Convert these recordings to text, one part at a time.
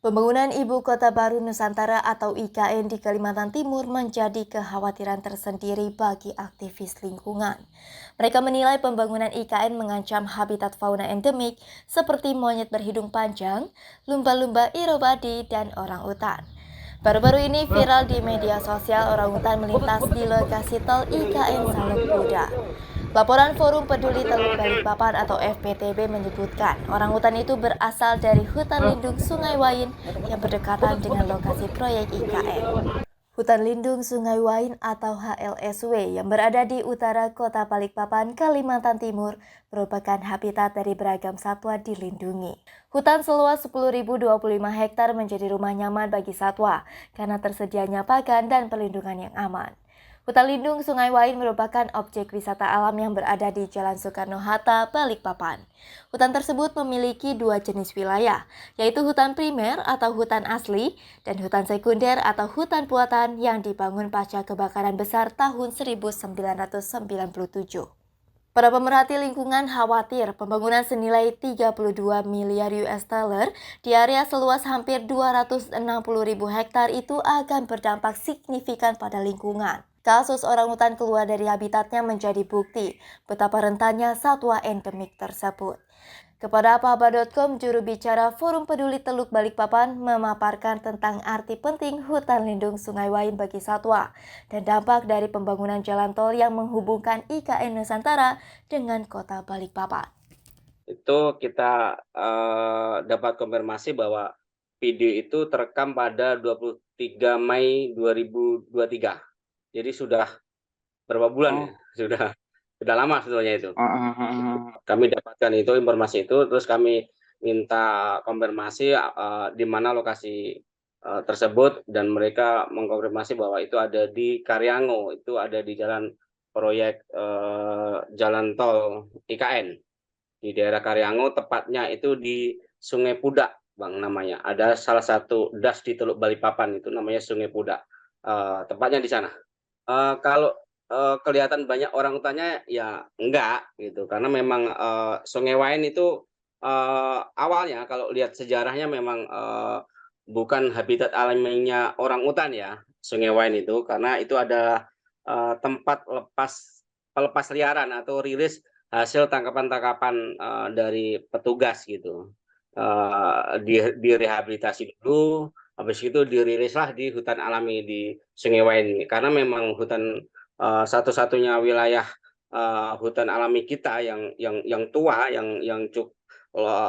Pembangunan Ibu Kota Baru Nusantara atau IKN di Kalimantan Timur menjadi kekhawatiran tersendiri bagi aktivis lingkungan. Mereka menilai pembangunan IKN mengancam habitat fauna endemik seperti monyet berhidung panjang, lumba-lumba irobadi, dan orangutan. Baru-baru ini viral di media sosial orangutan melintas di lokasi tol IKN Saluk Kuda. Laporan Forum Peduli Teluk Balikpapan atau FPTB menyebutkan orangutan itu berasal dari hutan lindung Sungai Wain yang berdekatan dengan lokasi proyek IKN. Hutan Lindung Sungai Wain atau HLSW yang berada di utara kota Balikpapan, Kalimantan Timur merupakan habitat dari beragam satwa dilindungi. Hutan seluas 10.025 hektar menjadi rumah nyaman bagi satwa karena tersedianya pakan dan perlindungan yang aman. Hutan Lindung Sungai Wain merupakan objek wisata alam yang berada di Jalan Soekarno-Hatta, Balikpapan. Hutan tersebut memiliki dua jenis wilayah, yaitu hutan primer atau hutan asli dan hutan sekunder atau hutan buatan yang dibangun pasca kebakaran besar tahun 1997. Para pemerhati lingkungan khawatir pembangunan senilai 32 miliar US dollar di area seluas hampir 260.000 hektar itu akan berdampak signifikan pada lingkungan. Kasus orangutan keluar dari habitatnya menjadi bukti betapa rentannya satwa endemik tersebut. Kepada Paba.com, juru bicara Forum Peduli Teluk Balikpapan memaparkan tentang arti penting hutan lindung Sungai Wain bagi satwa dan dampak dari pembangunan jalan tol yang menghubungkan IKN Nusantara dengan kota Balikpapan. Itu kita dapat konfirmasi bahwa video itu terekam pada 23 Mei 2023. Jadi sudah berapa bulan ya? Oh, Sudah lama sebetulnya itu. heeh heeh. Kami dapatkan itu informasi itu, terus kami minta konfirmasi di mana lokasi tersebut, dan mereka mengkonfirmasi bahwa itu ada di Karyango, itu ada di jalan proyek jalan tol IKN di daerah Karyango, tepatnya itu di Sungai Pudak, Bang, namanya. Ada salah satu das di Teluk Balikpapan itu namanya Sungai Pudak. Tepatnya di sana. Kalau kelihatan banyak orangutannya ya enggak gitu, karena memang Sungai Wain itu awalnya kalau lihat sejarahnya memang bukan habitat alaminya orangutan ya, Sungai Wain itu, karena itu ada tempat pelepas liaran atau rilis hasil tangkapan-tangkapan dari petugas gitu. Direhabilitasi dulu, habis itu dirilislah di hutan alami di Sungai Wain ini. Karena memang hutan satu-satunya wilayah hutan alami kita yang tua, yang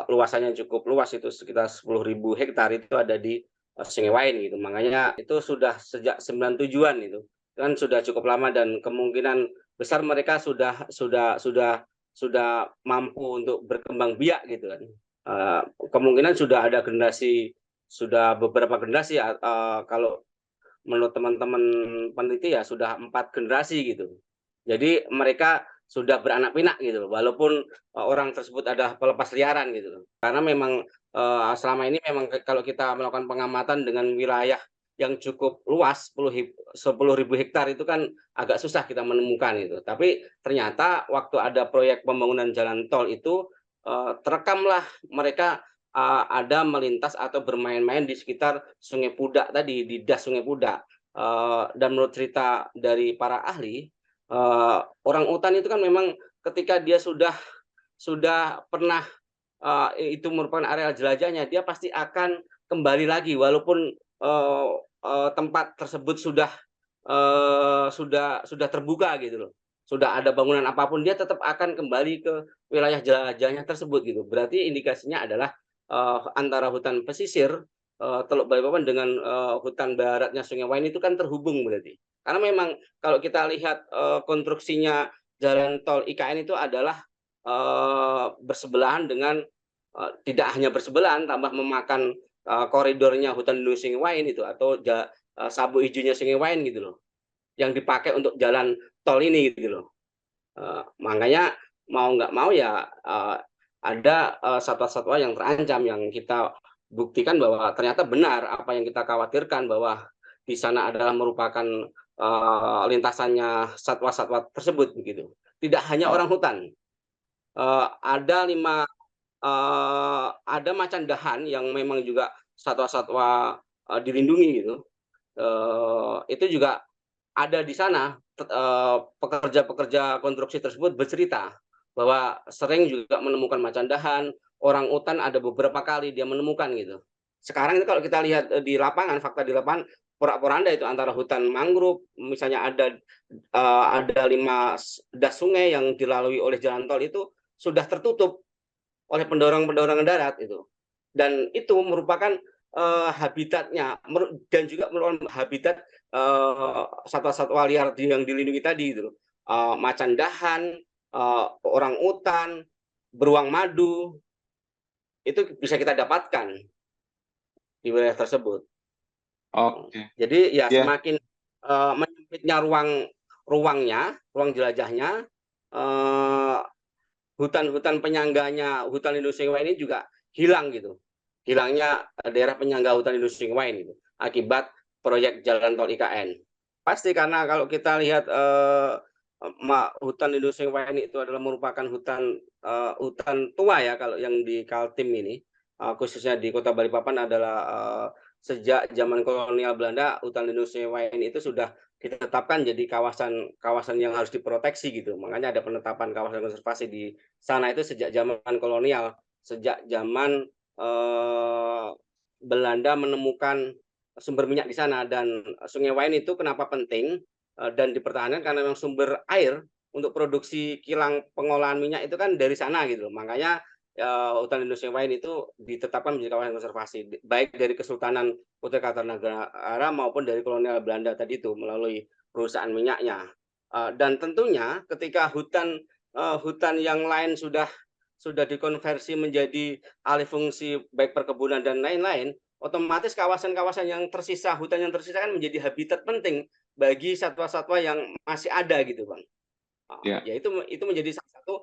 luasannya cukup luas, itu sekitar 10.000 hektar, itu ada di Sungai Wain gitu. Makanya itu sudah sejak 97-an itu kan sudah cukup lama, dan kemungkinan besar mereka sudah mampu untuk berkembang biak gitu kan. Kemungkinan sudah beberapa generasi ya, kalau menurut teman-teman peneliti ya sudah 4 generasi gitu. Jadi mereka sudah beranak pinak gitu, walaupun orang tersebut ada pelepas liaran gitu. Karena memang selama ini memang kalau kita melakukan pengamatan dengan wilayah yang cukup luas, 10.000 hektar, itu kan agak susah kita menemukan itu. Tapi ternyata waktu ada proyek pembangunan jalan tol itu terekamlah mereka ada melintas atau bermain-main di sekitar Sungai Pudak tadi, di das Sungai Pudak. Dan menurut cerita dari para ahli, orangutan itu kan memang ketika dia sudah pernah itu merupakan area jelajahnya, dia pasti akan kembali lagi walaupun tempat tersebut sudah terbuka gitu loh. Sudah ada bangunan apapun, dia tetap akan kembali ke wilayah jelajahnya tersebut gitu. Berarti indikasinya adalah antara hutan pesisir Teluk Balikpapan dengan hutan baratnya Sungai Wain itu kan terhubung berarti. Karena memang kalau kita lihat konstruksinya jalan tol IKN itu adalah bersebelahan dengan tidak hanya bersebelahan, tambah memakan koridornya hutan lindung Sungai Wain itu, atau sabuk hijaunya Sungai Wain gitu loh, yang dipakai untuk jalan tol ini gitu loh. Makanya mau nggak mau ya ada satwa-satwa yang terancam, yang kita buktikan bahwa ternyata benar apa yang kita khawatirkan, bahwa di sana adalah merupakan lintasannya satwa-satwa tersebut begitu. Tidak hanya orang hutan, ada macan dahan yang memang juga satwa-satwa dilindungi gitu. Itu juga ada di sana pekerja-pekerja konstruksi tersebut bercerita bahwa sering juga menemukan macan dahan, orang utan ada beberapa kali dia menemukan gitu. Sekarang itu kalau kita lihat di lapangan, fakta di lapangan porak-poranda itu antara hutan mangrove, misalnya ada 5 das sungai yang dilalui oleh jalan tol itu sudah tertutup oleh pendorong-pendorong darat itu. Dan itu merupakan habitatnya dan juga merupakan habitat satwa-satwa liar yang dilindungi tadi itu. Macan dahan, orang utan, beruang madu, itu bisa kita dapatkan di wilayah tersebut. Oke. Jadi ya Ya. semakin menyempitnya ruang jelajahnya, hutan-hutan penyangganya hutan lindung Sungai Wain ini juga hilang gitu. Hilangnya daerah penyangga hutan lindung Sungai Wain itu akibat proyek jalan tol IKN. Pasti karena kalau kita lihat hutan lindung Sungai Wain itu adalah merupakan hutan tua ya kalau yang di Kaltim ini, khususnya di Kota Balikpapan adalah sejak zaman kolonial Belanda hutan lindung Sungai Wain itu sudah ditetapkan jadi kawasan yang harus diproteksi gitu. Makanya ada penetapan kawasan konservasi di sana itu sejak zaman kolonial, sejak zaman Belanda menemukan sumber minyak di sana. Dan Sungai Wain itu kenapa penting dan dipertahankan karena memang sumber air untuk produksi kilang pengolahan minyak itu kan dari sana gitu. Makanya hutan lindung Sungai Wain itu ditetapkan menjadi kawasan konservasi baik dari Kesultanan Kutai Kartanagara maupun dari kolonial Belanda tadi itu melalui perusahaan minyaknya. Dan tentunya ketika hutan yang lain sudah dikonversi menjadi alih fungsi baik perkebunan dan lain-lain, otomatis kawasan-kawasan yang tersisa, hutan yang tersisa kan menjadi habitat penting bagi satwa-satwa yang masih ada gitu, Bang. Ya. Ya itu menjadi salah satu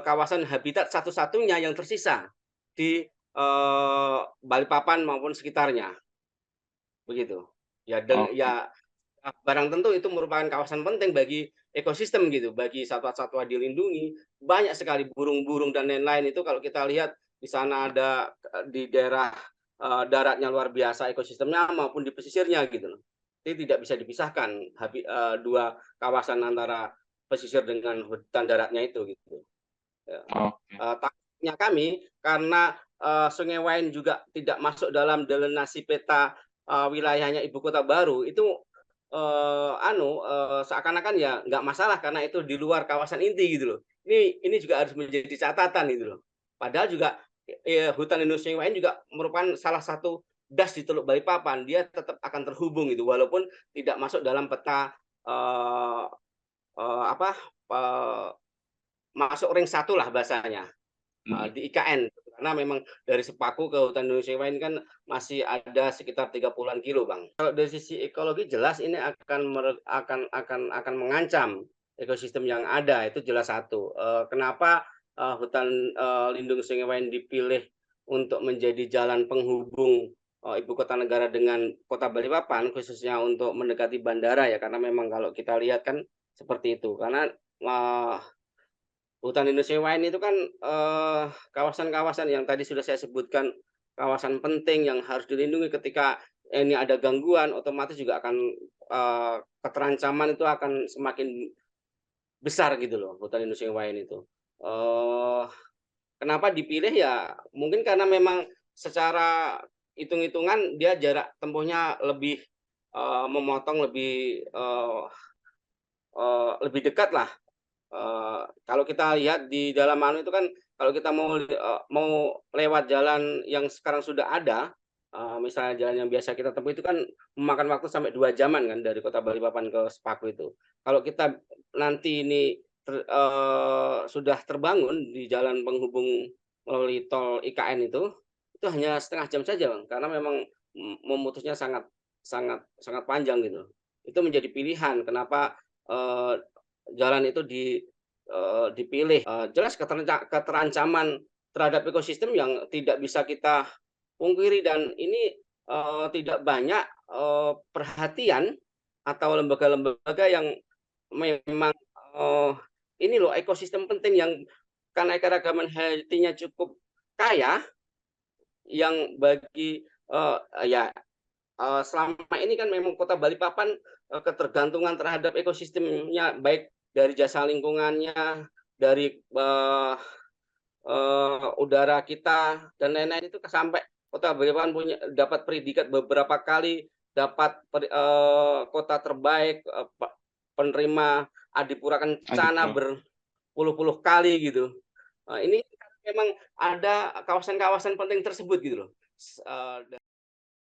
kawasan habitat satu-satunya yang tersisa di Balikpapan maupun sekitarnya, begitu. Ya dan Oke. ya barang tentu itu merupakan kawasan penting bagi ekosistem gitu, bagi satwa-satwa dilindungi. Banyak sekali burung-burung dan lain-lain itu kalau kita lihat di sana ada di daerah daratnya luar biasa ekosistemnya maupun di pesisirnya gitu loh. Jadi tidak bisa dipisahkan dua kawasan antara pesisir dengan hutan daratnya itu gitu. Ya. Oke. Takutnya kami karena Sungai Wain juga tidak masuk dalam delenasi peta wilayahnya ibu kota baru itu seakan-akan ya nggak masalah karena itu di luar kawasan inti gitu loh. Ini juga harus menjadi catatan gitu loh. Padahal juga hutan lindung Sungai Wain juga merupakan salah satu das di Teluk Balikpapan. Dia tetap akan terhubung gitu walaupun tidak masuk dalam peta eh, apa masuk ring 1 lah bahasanya di IKN karena memang dari Sepaku ke hutan lindung Sungai Wain kan masih ada sekitar 30-an kilo, Bang. Kalau dari sisi ekologi jelas ini akan mengancam ekosistem yang ada, itu jelas satu. Kenapa hutan lindung Sungai Wain dipilih untuk menjadi jalan penghubung ibu kota negara dengan kota Balikpapan, khususnya untuk mendekati bandara ya, karena memang kalau kita lihat kan seperti itu. Karena hutan lindung Sungai Wain itu kan kawasan-kawasan yang tadi sudah saya sebutkan, kawasan penting yang harus dilindungi. Ketika ini ada gangguan, otomatis juga akan keterancaman itu akan semakin besar gitu loh, hutan lindung Sungai Wain itu. Kenapa dipilih ya mungkin karena memang secara hitung-hitungan dia jarak tempuhnya lebih memotong lebih dekat lah. Kalau kita lihat di dalam itu kan kalau kita mau lewat jalan yang sekarang sudah ada, misalnya jalan yang biasa kita tempuh itu kan memakan waktu sampai 2 jaman kan dari kota Balikpapan ke Sepaku itu. Kalau kita nanti ini sudah terbangun di jalan penghubung melalui tol IKN itu hanya setengah jam saja, Bang, karena memang memutusnya sangat sangat sangat panjang gitu. Itu menjadi pilihan kenapa jalan itu dipilih. Jelas keterancaman terhadap ekosistem yang tidak bisa kita pungkiri dan ini tidak banyak perhatian atau lembaga-lembaga yang memang ini loh ekosistem penting yang keanekaragaman hayatinya cukup kaya yang bagi Ya, selama ini kan memang Kota Balikpapan ketergantungan terhadap ekosistemnya, baik dari jasa lingkungannya, dari udara kita dan lain-lain, itu sampai Kota Balikpapan dapat predikat beberapa kali, dapat kota terbaik, penerima Adipura Kencana Adipura. berpuluh-puluh kali gitu. Ini memang ada kawasan-kawasan penting tersebut gitu loh.